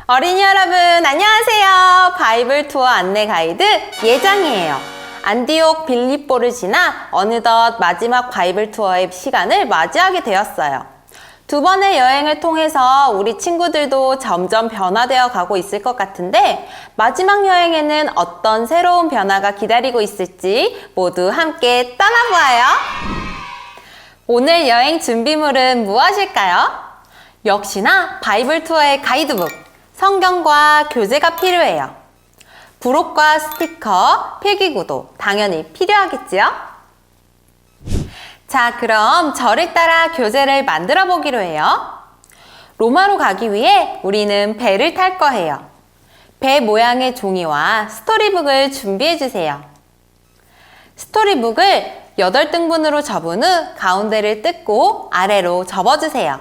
어린이 여러분 안녕하세요. 바이블 투어 안내 가이드 예장이에요. 안디옥 빌립보를 지나 어느덧 마지막 바이블 투어의 시간을 맞이하게 되었어요. 두 번의 여행을 통해서 우리 친구들도 점점 변화되어 가고 있을 것 같은데 마지막 여행에는 어떤 새로운 변화가 기다리고 있을지 모두 함께 떠나보아요. 오늘 여행 준비물은 무엇일까요? 역시나 바이블 투어의 가이드북 성경과 교재가 필요해요. 부록과 스티커, 필기구도 당연히 필요하겠지요? 자, 그럼 저를 따라 교재를 만들어 보기로 해요. 로마로 가기 위해 우리는 배를 탈 거예요. 배 모양의 종이와 스토리북을 준비해 주세요. 스토리북을 8등분으로 접은 후 가운데를 뜯고 아래로 접어주세요.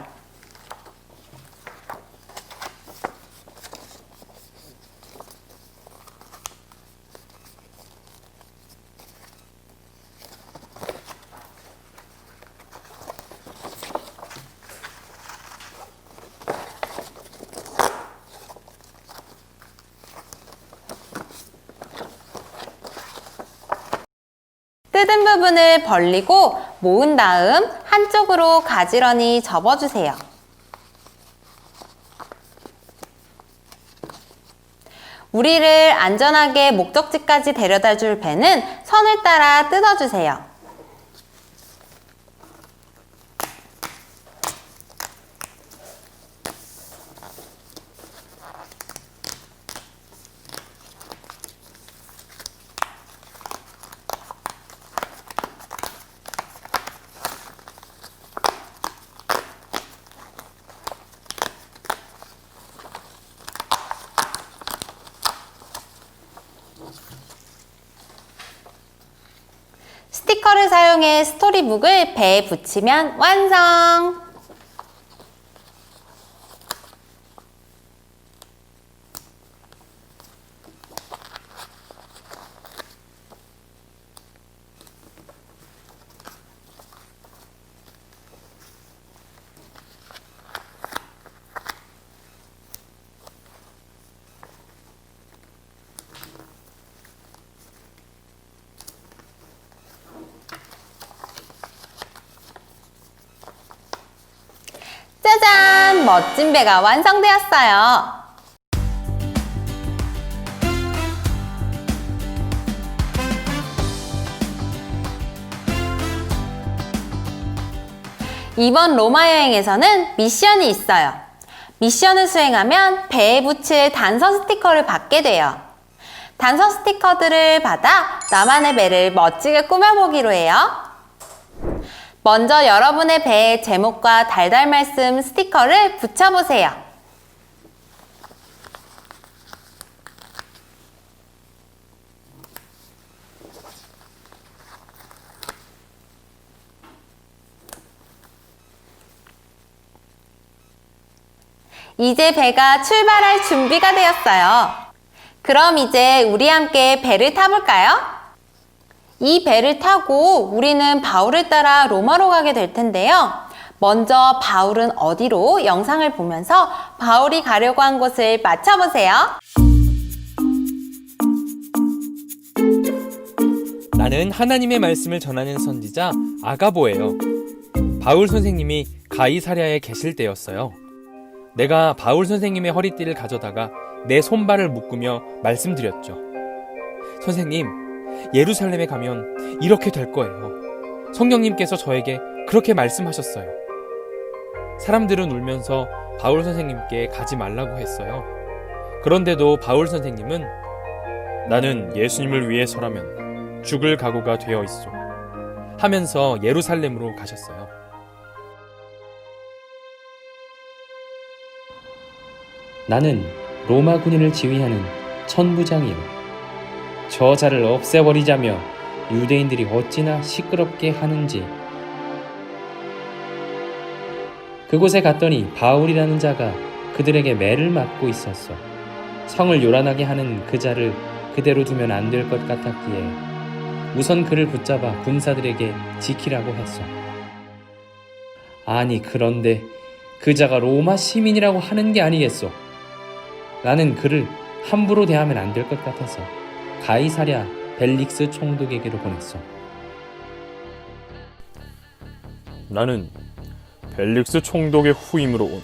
뜯은 부분을 벌리고 모은 다음 한쪽으로 가지런히 접어주세요. 우리를 안전하게 목적지까지 데려다 줄 배는 선을 따라 뜯어주세요. 스티커를 사용해 스토리북을 배에 붙이면 완성! 짜잔! 멋진 배가 완성되었어요. 이번 로마 여행에서는 미션이 있어요. 미션을 수행하면 배에 붙일 단서 스티커를 받게 돼요. 단서 스티커들을 받아 나만의 배를 멋지게 꾸며보기로 해요. 먼저 여러분의 배에 제목과 달달 말씀 스티커를 붙여보세요. 이제 배가 출발할 준비가 되었어요. 그럼 이제 우리 함께 배를 타볼까요? 이 배를 타고 우리는 바울을 따라 로마로 가게 될 텐데요. 먼저 바울은 어디로 영상을 보면서 바울이 가려고 한 곳을 맞춰보세요. 나는 하나님의 말씀을 전하는 선지자 아가보예요. 바울 선생님이 가이사랴에 계실 때였어요. 내가 바울 선생님의 허리띠를 가져다가 내 손발을 묶으며 말씀드렸죠. 선생님, 예루살렘에 가면 이렇게 될 거예요. 성령님께서 저에게 그렇게 말씀하셨어요. 사람들은 울면서 바울 선생님께 가지 말라고 했어요. 그런데도 바울 선생님은 나는 예수님을 위해서라면 죽을 각오가 되어 있소 하면서 예루살렘으로 가셨어요. 나는 로마 군인을 지휘하는 천부장이요. 저 자를 없애버리자며 유대인들이 어찌나 시끄럽게 하는지. 그곳에 갔더니 바울이라는 자가 그들에게 매를 맞고 있었어. 성을 요란하게 하는 그 자를 그대로 두면 안 될 것 같았기에 우선 그를 붙잡아 군사들에게 지키라고 했어. 아니 그런데 그 자가 로마 시민이라고 하는 게 아니겠소. 나는 그를 함부로 대하면 안 될 것 같아서 가이사랴 벨릭스 총독에게로 보냈어. 나는 벨릭스 총독의 후임으로 온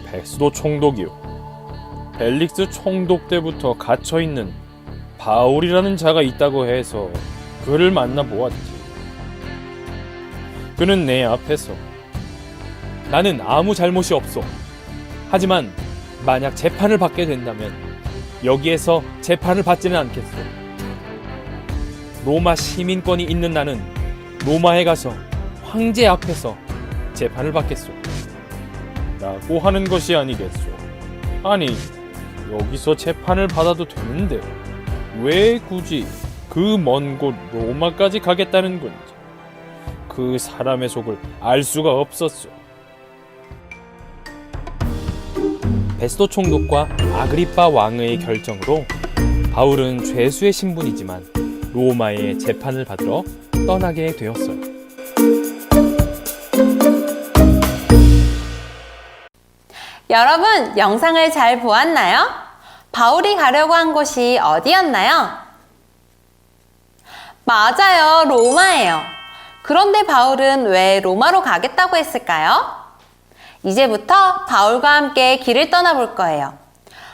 베스도 총독이요. 벨릭스 총독 때부터 갇혀있는 바울이라는 자가 있다고 해서 그를 만나보았지. 그는 내 앞에서 나는 아무 잘못이 없어. 하지만 만약 재판을 받게 된다면 여기에서 재판을 받지는 않겠어. 로마 시민권이 있는 나는 로마에 가서 황제 앞에서 재판을 받겠소. 라고 하는 것이 아니겠소. 아니, 여기서 재판을 받아도 되는데 왜 굳이 그 먼 곳 로마까지 가겠다는 건지 그 사람의 속을 알 수가 없었소. 베스도 총독과 아그리빠 왕의 결정으로 바울은 죄수의 신분이지만 로마에 재판을 받으러 떠나게 되었어요. 여러분, 영상을 잘 보았나요? 바울이 가려고 한 곳이 어디였나요? 맞아요, 로마예요. 그런데 바울은 왜 로마로 가겠다고 했을까요? 이제부터 바울과 함께 길을 떠나볼 거예요.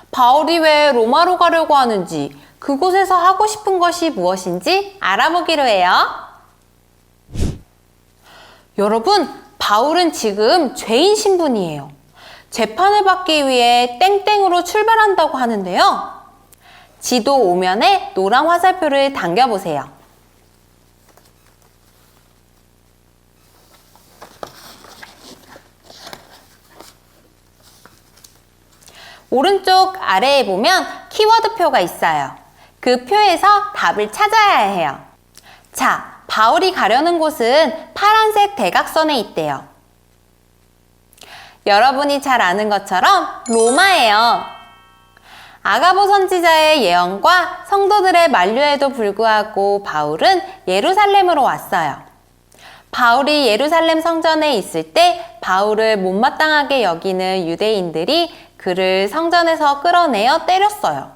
바울이 왜 로마로 가려고 하는지, 그곳에서 하고 싶은 것이 무엇인지 알아보기로 해요. 여러분, 바울은 지금 죄인 신분이에요. 재판을 받기 위해 땡땡으로 출발한다고 하는데요. 지도 오면에 노란 화살표를 당겨보세요. 오른쪽 아래에 보면 키워드 표가 있어요. 그 표에서 답을 찾아야 해요. 자, 바울이 가려는 곳은 파란색 대각선에 있대요. 여러분이 잘 아는 것처럼 로마예요. 아가보 선지자의 예언과 성도들의 만류에도 불구하고 바울은 예루살렘으로 왔어요. 바울이 예루살렘 성전에 있을 때 바울을 못마땅하게 여기는 유대인들이 그를 성전에서 끌어내어 때렸어요.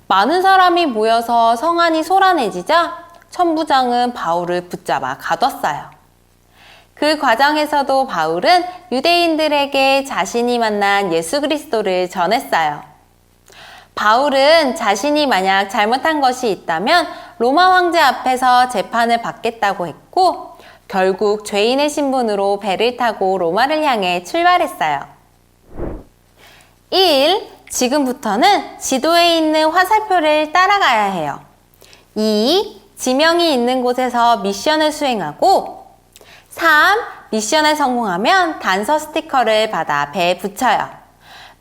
많은 사람이 모여서 성안이 소란해지자 천부장은 바울을 붙잡아 가뒀어요. 그 과정에서도 바울은 유대인들에게 자신이 만난 예수 그리스도를 전했어요. 바울은 자신이 만약 잘못한 것이 있다면 로마 황제 앞에서 재판을 받겠다고 했고, 결국 죄인의 신분으로 배를 타고 로마를 향해 출발했어요. 1. 지금부터는 지도에 있는 화살표를 따라가야 해요. 2. 지명이 있는 곳에서 미션을 수행하고, 3. 미션에 성공하면 단서 스티커를 받아 배에 붙여요.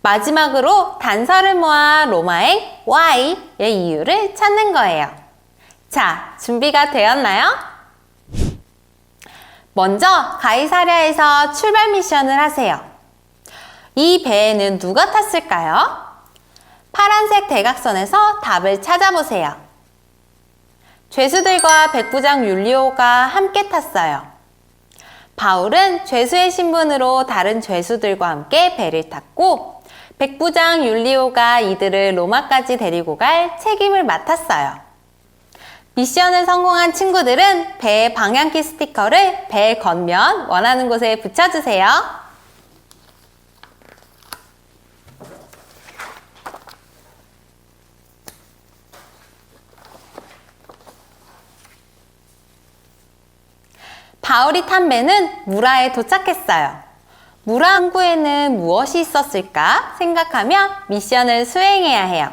마지막으로 단서를 모아 로마행 Y의 이유를 찾는 거예요. 자, 준비가 되었나요? 먼저 가이사랴에서 출발 미션을 하세요. 이 배에는 누가 탔을까요? 파란색 대각선에서 답을 찾아보세요. 죄수들과 백부장 율리오가 함께 탔어요. 바울은 죄수의 신분으로 다른 죄수들과 함께 배를 탔고, 백부장 율리오가 이들을 로마까지 데리고 갈 책임을 맡았어요. 미션을 성공한 친구들은 배의 방향키 스티커를 배 겉면 원하는 곳에 붙여주세요. 바울이 탄 배는 무라에 도착했어요. 무라 항구에는 무엇이 있었을까 생각하며 미션을 수행해야 해요.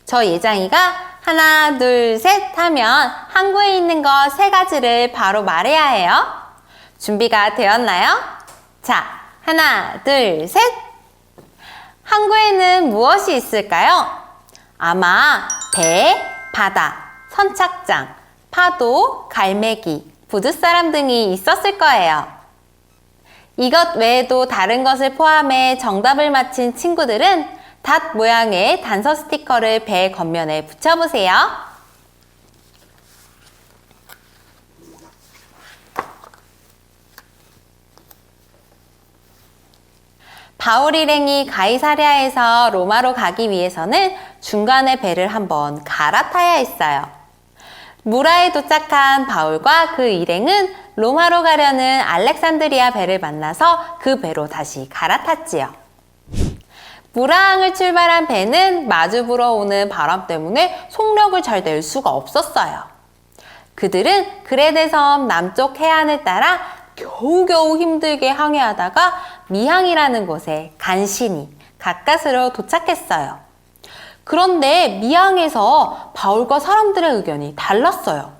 저 예장이가 하나, 둘, 셋 하면 항구에 있는 것 3가지를 바로 말해야 해요. 준비가 되었나요? 자, 하나, 둘, 셋! 항구에는 무엇이 있을까요? 아마 배, 바다, 선착장, 파도, 갈매기, 부두사람 등이 있었을 거예요. 이것 외에도 다른 것을 포함해 정답을 맞힌 친구들은 닷 모양의 단서 스티커를 배 겉면에 붙여보세요. 바울 일행이 가이사랴에서 로마로 가기 위해서는 중간에 배를 한번 갈아타야 했어요. 무라에 도착한 바울과 그 일행은 로마로 가려는 알렉산드리아 배를 만나서 그 배로 다시 갈아탔지요. 무라항을 출발한 배는 마주 불어오는 바람 때문에 속력을 잘 낼 수가 없었어요. 그들은 그레데 섬 남쪽 해안을 따라 겨우겨우 힘들게 항해하다가 미항이라는 곳에 간신히 가까스로 도착했어요. 그런데 미항에서 바울과 사람들의 의견이 달랐어요.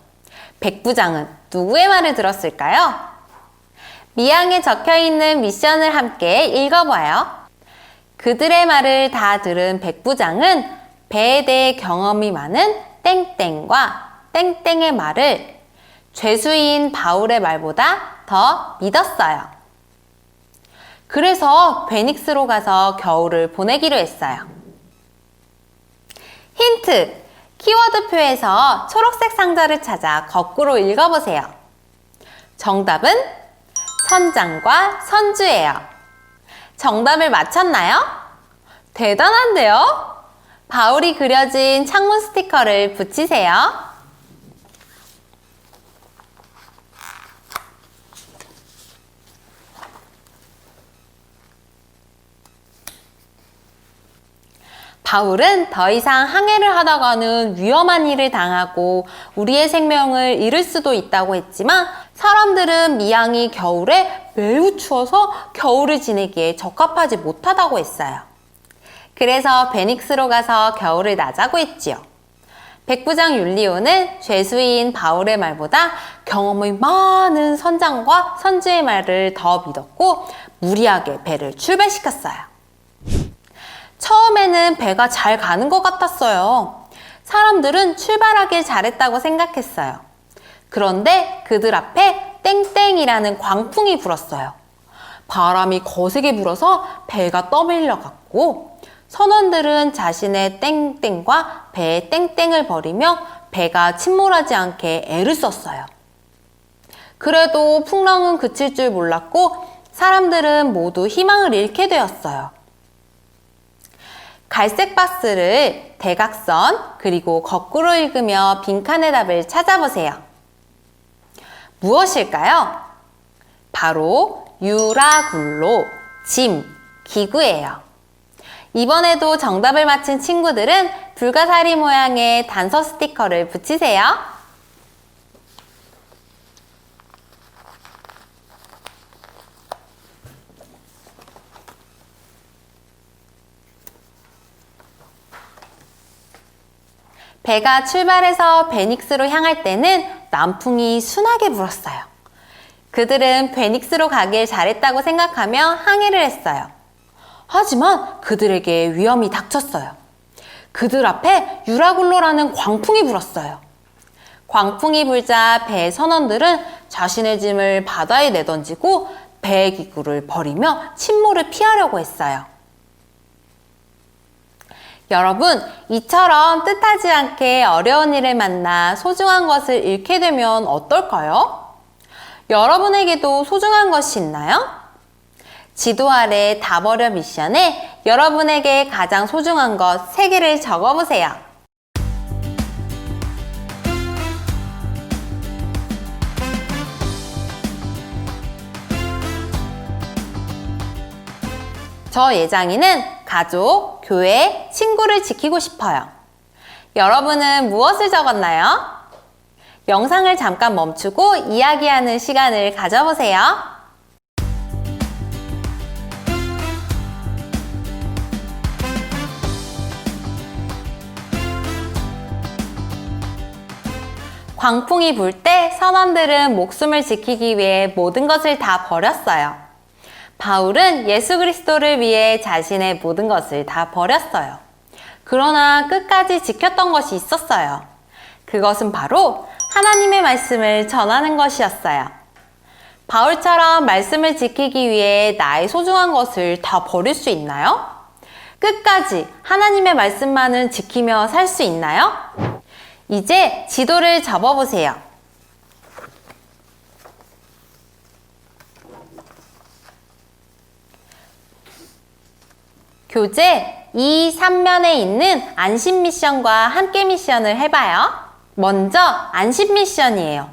백부장은 누구의 말을 들었을까요? 미항에 적혀있는 미션을 함께 읽어봐요. 그들의 말을 다 들은 백부장은 배에 대해 경험이 많은 땡땡과 땡땡의 말을 죄수인 바울의 말보다 더 믿었어요. 그래서 베닉스로 가서 겨울을 보내기로 했어요. 힌트! 키워드표에서 초록색 상자를 찾아 거꾸로 읽어보세요. 정답은 선장과 선주예요. 정답을 맞췄나요? 대단한데요? 바울이 그려진 창문 스티커를 붙이세요. 바울은 더 이상 항해를 하다가는 위험한 일을 당하고 우리의 생명을 잃을 수도 있다고 했지만 사람들은 미항이 겨울에 매우 추워서 겨울을 지내기에 적합하지 못하다고 했어요. 그래서 베닉스로 가서 겨울을 나자고 했지요. 백부장 율리오는 죄수인 바울의 말보다 경험이 많은 선장과 선주의 말을 더 믿었고 무리하게 배를 출발시켰어요. 처음에는 배가 잘 가는 것 같았어요. 사람들은 출발하길 잘했다고 생각했어요. 그런데 그들 앞에 땡땡이라는 광풍이 불었어요. 바람이 거세게 불어서 배가 떠밀려갔고 선원들은 자신의 땡땡과 배의 땡땡을 버리며 배가 침몰하지 않게 애를 썼어요. 그래도 풍랑은 그칠 줄 몰랐고 사람들은 모두 희망을 잃게 되었어요. 갈색 박스를 대각선 그리고 거꾸로 읽으며 빈칸의 답을 찾아보세요. 무엇일까요? 바로 유라굴로, 짐, 기구예요. 이번에도 정답을 맞힌 친구들은 불가사리 모양의 단서 스티커를 붙이세요. 배가 출발해서 베닉스로 향할 때는 남풍이 순하게 불었어요. 그들은 베닉스로 가길 잘했다고 생각하며 항해를 했어요. 하지만 그들에게 위험이 닥쳤어요. 그들 앞에 유라굴로라는 광풍이 불었어요. 광풍이 불자 배 선원들은 자신의 짐을 바다에 내던지고 배 기구를 버리며 침몰을 피하려고 했어요. 여러분, 이처럼 뜻하지 않게 어려운 일을 만나 소중한 것을 잃게 되면 어떨까요? 여러분에게도 소중한 것이 있나요? 지도 아래 다 버려 미션에 여러분에게 가장 소중한 것 3개를 적어보세요. 저 예장이는 가족, 교회, 친구를 지키고 싶어요. 여러분은 무엇을 적었나요? 영상을 잠깐 멈추고 이야기하는 시간을 가져보세요. 광풍이 불 때 선원들은 목숨을 지키기 위해 모든 것을 다 버렸어요. 바울은 예수 그리스도를 위해 자신의 모든 것을 다 버렸어요. 그러나 끝까지 지켰던 것이 있었어요. 그것은 바로 하나님의 말씀을 전하는 것이었어요. 바울처럼 말씀을 지키기 위해 나의 소중한 것을 다 버릴 수 있나요? 끝까지 하나님의 말씀만은 지키며 살 수 있나요? 이제 지도를 접어보세요. 교재 2, 3면에 있는 안심 미션과 함께 미션을 해봐요. 먼저 안심 미션이에요.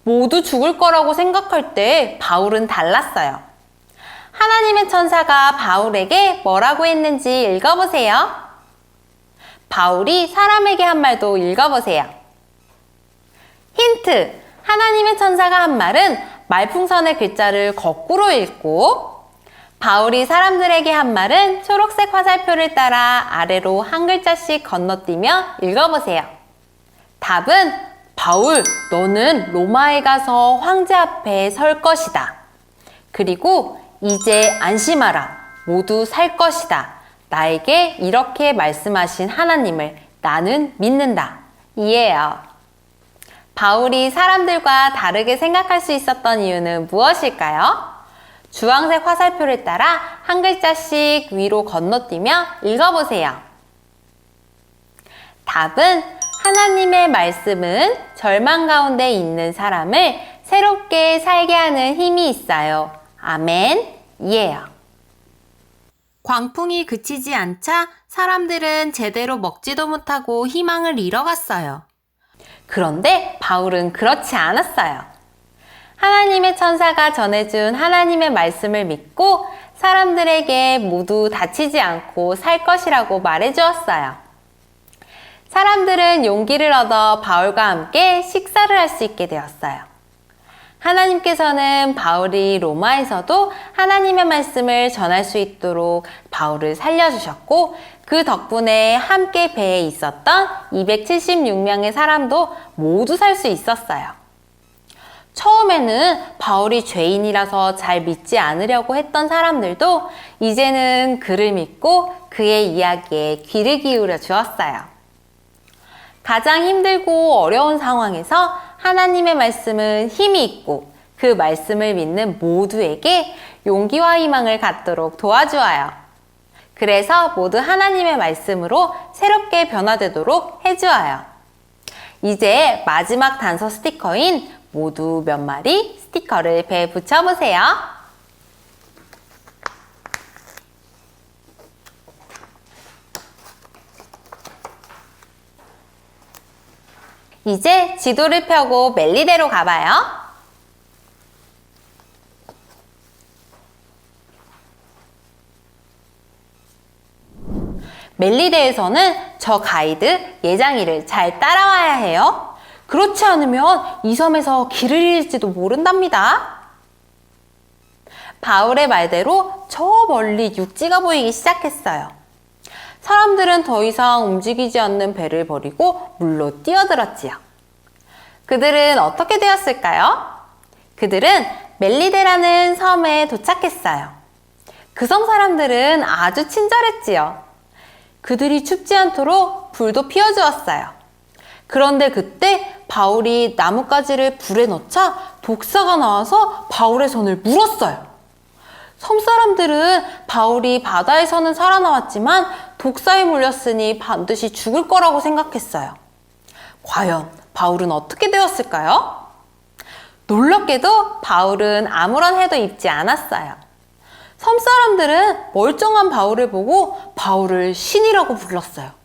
모두 죽을 거라고 생각할 때 바울은 달랐어요. 하나님의 천사가 바울에게 뭐라고 했는지 읽어보세요. 바울이 사람에게 한 말도 읽어보세요. 힌트! 하나님의 천사가 한 말은 말풍선의 글자를 거꾸로 읽고, 바울이 사람들에게 한 말은 초록색 화살표를 따라 아래로 한 글자씩 건너뛰며 읽어보세요. 답은 바울, 너는 로마에 가서 황제 앞에 설 것이다. 그리고 이제 안심하라. 모두 살 것이다. 나에게 이렇게 말씀하신 하나님을 나는 믿는다. 이에요. 바울이 사람들과 다르게 생각할 수 있었던 이유는 무엇일까요? 주황색 화살표를 따라 한 글자씩 위로 건너뛰며 읽어보세요. 답은 하나님의 말씀은 절망 가운데 있는 사람을 새롭게 살게 하는 힘이 있어요. 아멘. 이에요. 광풍이 그치지 않자 사람들은 제대로 먹지도 못하고 희망을 잃어갔어요. 그런데 바울은 그렇지 않았어요. 하나님의 천사가 전해준 하나님의 말씀을 믿고 사람들에게 모두 다치지 않고 살 것이라고 말해주었어요. 사람들은 용기를 얻어 바울과 함께 식사를 할 수 있게 되었어요. 하나님께서는 바울이 로마에서도 하나님의 말씀을 전할 수 있도록 바울을 살려주셨고, 그 덕분에 함께 배에 있었던 276명의 사람도 모두 살 수 있었어요. 처음에는 바울이 죄인이라서 잘 믿지 않으려고 했던 사람들도 이제는 그를 믿고 그의 이야기에 귀를 기울여 주었어요. 가장 힘들고 어려운 상황에서 하나님의 말씀은 힘이 있고 그 말씀을 믿는 모두에게 용기와 희망을 갖도록 도와주어요. 그래서 모두 하나님의 말씀으로 새롭게 변화되도록 해주어요. 이제 마지막 단서 스티커인 모두 몇 마리 스티커를 배에 붙여보세요. 이제 지도를 펴고 멜리데로 가봐요. 멜리데에서는 저 가이드 예장이를 잘 따라와야 해요. 그렇지 않으면 이 섬에서 길을 잃을지도 모른답니다. 바울의 말대로 저 멀리 육지가 보이기 시작했어요. 사람들은 더 이상 움직이지 않는 배를 버리고 물로 뛰어들었지요. 그들은 어떻게 되었을까요? 그들은 멜리데라는 섬에 도착했어요. 그 섬 사람들은 아주 친절했지요. 그들이 춥지 않도록 불도 피워주었어요. 그런데 그때 바울이 나뭇가지를 불에 넣자 독사가 나와서 바울의 손을 물었어요. 섬 사람들은 바울이 바다에서는 살아나왔지만 독사에 물렸으니 반드시 죽을 거라고 생각했어요. 과연 바울은 어떻게 되었을까요? 놀랍게도 바울은 아무런 해도 입지 않았어요. 섬 사람들은 멀쩡한 바울을 보고 바울을 신이라고 불렀어요.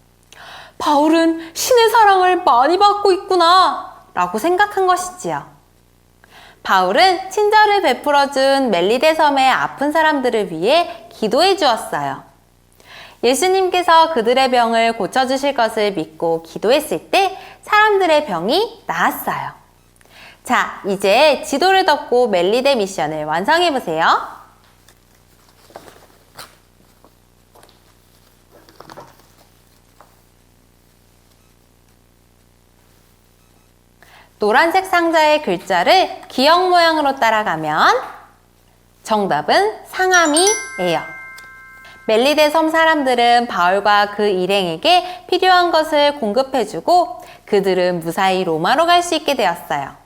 바울은 신의 사랑을 많이 받고 있구나 라고 생각한 것이지요. 바울은 친절을 베풀어준 멜리데 섬의 아픈 사람들을 위해 기도해 주었어요. 예수님께서 그들의 병을 고쳐주실 것을 믿고 기도했을 때 사람들의 병이 나았어요. 자, 이제 지도를 덮고 멜리데 미션을 완성해 보세요. 노란색 상자의 글자를 기억 모양으로 따라가면 정답은 상암이에요. 멜리데 섬 사람들은 바울과 그 일행에게 필요한 것을 공급해주고 그들은 무사히 로마로 갈 수 있게 되었어요.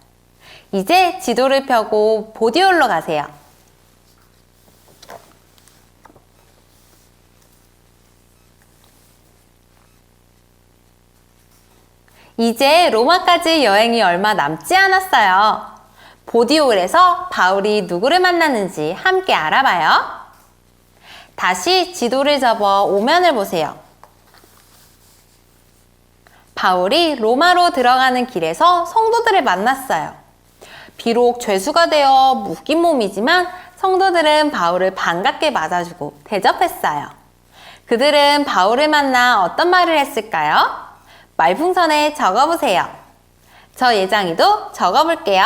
이제 지도를 펴고 보디올로 가세요. 이제 로마까지 여행이 얼마 남지 않았어요. 보디올에서 바울이 누구를 만나는지 함께 알아봐요. 다시 지도를 접어 오면을 보세요. 바울이 로마로 들어가는 길에서 성도들을 만났어요. 비록 죄수가 되어 묶인 몸이지만 성도들은 바울을 반갑게 맞아주고 대접했어요. 그들은 바울을 만나 어떤 말을 했을까요? 말풍선에 적어보세요. 저 예장이도 적어볼게요.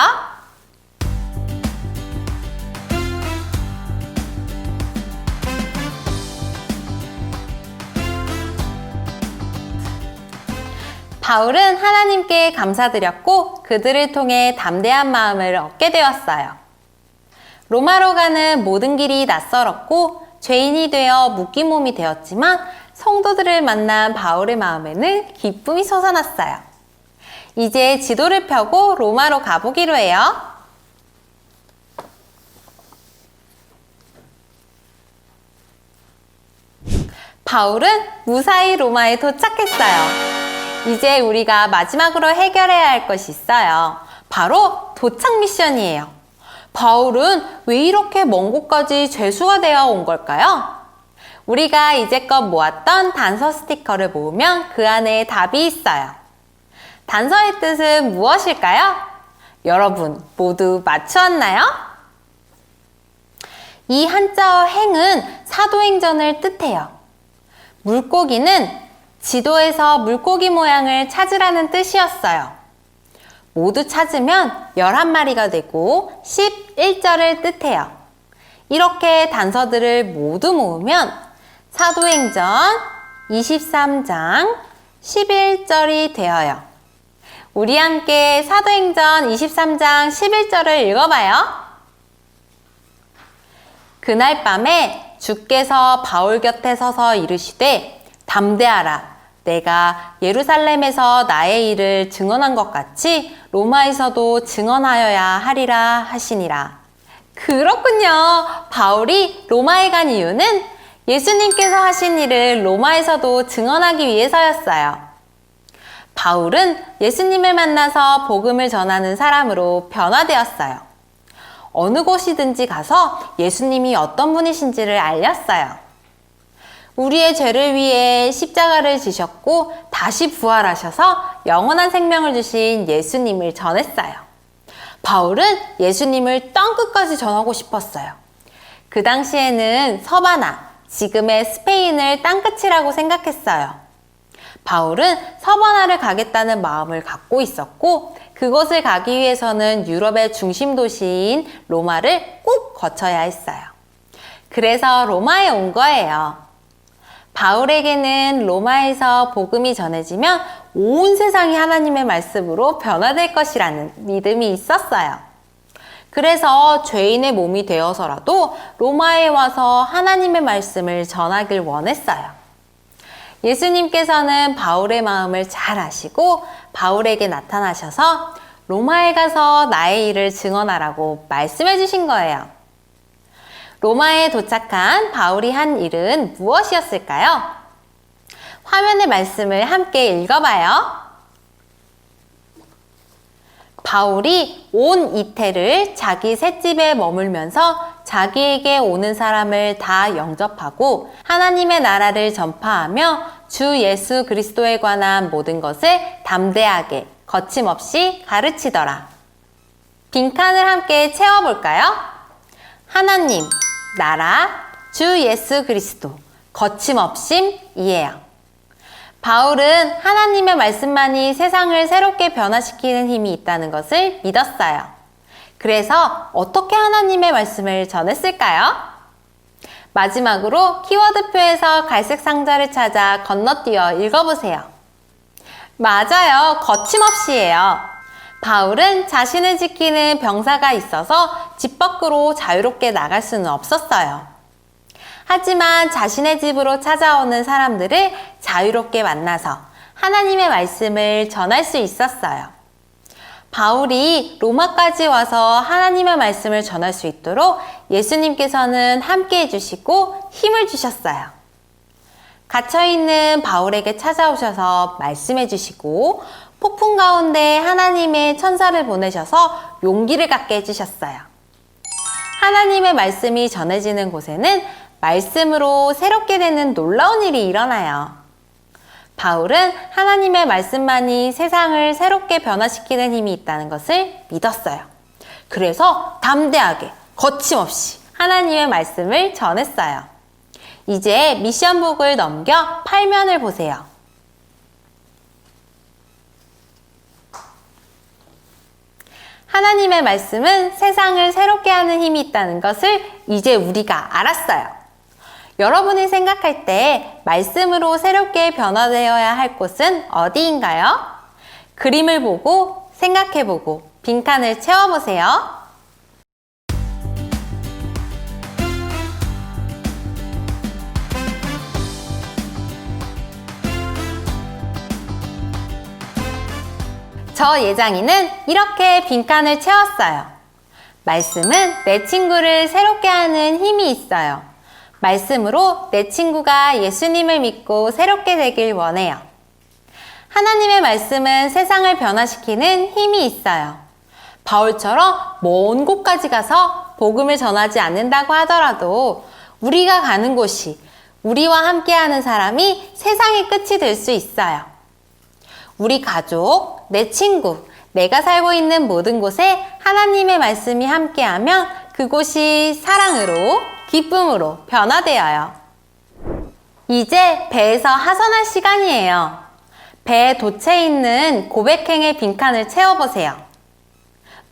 바울은 하나님께 감사드렸고 그들을 통해 담대한 마음을 얻게 되었어요. 로마로 가는 모든 길이 낯설었고 죄인이 되어 묶인 몸이 되었지만 성도들을 만난 바울의 마음에는 기쁨이 솟아났어요. 이제 지도를 펴고 로마로 가보기로 해요. 바울은 무사히 로마에 도착했어요. 이제 우리가 마지막으로 해결해야 할 것이 있어요. 바로 도착 미션이에요. 바울은 왜 이렇게 먼 곳까지 죄수가 되어 온 걸까요? 우리가 이제껏 모았던 단서 스티커를 모으면 그 안에 답이 있어요. 단서의 뜻은 무엇일까요? 여러분 모두 맞추었나요? 이 한자어 행은 사도행전을 뜻해요. 물고기는 지도에서 물고기 모양을 찾으라는 뜻이었어요. 모두 찾으면 11마리가 되고 11절을 뜻해요. 이렇게 단서들을 모두 모으면 사도행전 23장 11절이 되어요. 우리 함께 사도행전 23장 11절을 읽어봐요. 그날 밤에 주께서 바울 곁에 서서 이르시되 담대하라. 내가 예루살렘에서 나의 일을 증언한 것 같이 로마에서도 증언하여야 하리라 하시니라. 그렇군요. 바울이 로마에 간 이유는 예수님께서 하신 일을 로마에서도 증언하기 위해서였어요. 바울은 예수님을 만나서 복음을 전하는 사람으로 변화되었어요. 어느 곳이든지 가서 예수님이 어떤 분이신지를 알렸어요. 우리의 죄를 위해 십자가를 지셨고 다시 부활하셔서 영원한 생명을 주신 예수님을 전했어요. 바울은 예수님을 땅끝까지 전하고 싶었어요. 그 당시에는 서바나, 지금의 스페인을 땅끝이라고 생각했어요. 바울은 서바나를 가겠다는 마음을 갖고 있었고 그곳을 가기 위해서는 유럽의 중심 도시인 로마를 꼭 거쳐야 했어요. 그래서 로마에 온 거예요. 바울에게는 로마에서 복음이 전해지면 온 세상이 하나님의 말씀으로 변화될 것이라는 믿음이 있었어요. 그래서 죄인의 몸이 되어서라도 로마에 와서 하나님의 말씀을 전하길 원했어요. 예수님께서는 바울의 마음을 잘 아시고 바울에게 나타나셔서 로마에 가서 나의 일을 증언하라고 말씀해 주신 거예요. 로마에 도착한 바울이 한 일은 무엇이었을까요? 화면의 말씀을 함께 읽어봐요. 바울이 온 이태를 자기 셋집에 머물면서 자기에게 오는 사람을 다 영접하고 하나님의 나라를 전파하며 주 예수 그리스도에 관한 모든 것을 담대하게 거침없이 가르치더라. 빈칸을 함께 채워볼까요? 하나님, 나라, 주 예수 그리스도, 거침없음이에요. 바울은 하나님의 말씀만이 세상을 새롭게 변화시키는 힘이 있다는 것을 믿었어요. 그래서 어떻게 하나님의 말씀을 전했을까요? 마지막으로 키워드표에서 갈색 상자를 찾아 건너뛰어 읽어보세요. 맞아요. 거침없이예요. 바울은 자신을 지키는 병사가 있어서 집 밖으로 자유롭게 나갈 수는 없었어요. 하지만 자신의 집으로 찾아오는 사람들을 자유롭게 만나서 하나님의 말씀을 전할 수 있었어요. 바울이 로마까지 와서 하나님의 말씀을 전할 수 있도록 예수님께서는 함께 해주시고 힘을 주셨어요. 갇혀있는 바울에게 찾아오셔서 말씀해 주시고 폭풍 가운데 하나님의 천사를 보내셔서 용기를 갖게 해주셨어요. 하나님의 말씀이 전해지는 곳에는 말씀으로 새롭게 되는 놀라운 일이 일어나요. 바울은 하나님의 말씀만이 세상을 새롭게 변화시키는 힘이 있다는 것을 믿었어요. 그래서 담대하게, 거침없이 하나님의 말씀을 전했어요. 이제 미션북을 넘겨 8면을 보세요. 하나님의 말씀은 세상을 새롭게 하는 힘이 있다는 것을 이제 우리가 알았어요. 여러분이 생각할 때 말씀으로 새롭게 변화되어야 할 곳은 어디인가요? 그림을 보고 생각해보고 빈칸을 채워보세요. 저 예장이는 이렇게 빈칸을 채웠어요. 말씀은 내 친구를 새롭게 하는 힘이 있어요. 말씀으로 내 친구가 예수님을 믿고 새롭게 되길 원해요. 하나님의 말씀은 세상을 변화시키는 힘이 있어요. 바울처럼 먼 곳까지 가서 복음을 전하지 않는다고 하더라도 우리가 가는 곳이 우리와 함께하는 사람이 세상의 끝이 될 수 있어요. 우리 가족, 내 친구, 내가 살고 있는 모든 곳에 하나님의 말씀이 함께하면 그곳이 사랑으로, 기쁨으로 변화되어요. 이제 배에서 하선할 시간이에요. 배에 돛에 있는 고백행의 빈칸을 채워보세요.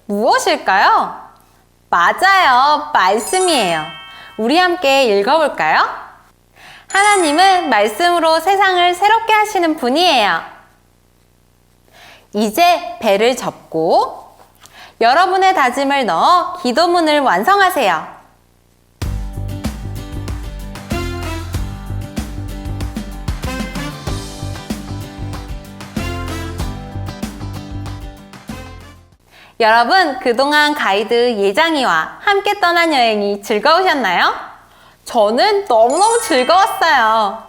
무엇일까요? 맞아요. 말씀이에요. 우리 함께 읽어볼까요? 하나님은 말씀으로 세상을 새롭게 하시는 분이에요. 이제 배를 접고 여러분의 다짐을 넣어 기도문을 완성하세요. 여러분, 그동안 가이드 예장이와 함께 떠난 여행이 즐거우셨나요? 저는 너무너무 즐거웠어요.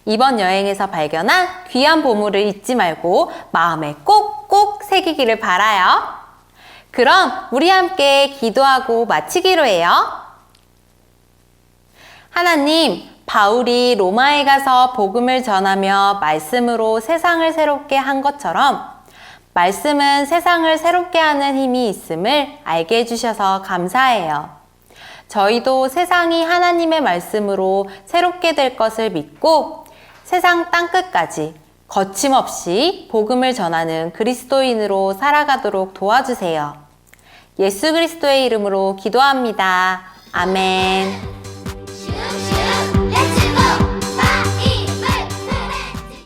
이번 여행에서 발견한 귀한 보물을 잊지 말고 마음에 꼭꼭 새기기를 바라요. 그럼 우리 함께 기도하고 마치기로 해요. 하나님, 바울이 로마에 가서 복음을 전하며 말씀으로 세상을 새롭게 한 것처럼 말씀은 세상을 새롭게 하는 힘이 있음을 알게 해주셔서 감사해요. 저희도 세상이 하나님의 말씀으로 새롭게 될 것을 믿고 세상 땅끝까지 거침없이 복음을 전하는 그리스도인으로 살아가도록 도와주세요. 예수 그리스도의 이름으로 기도합니다. 아멘.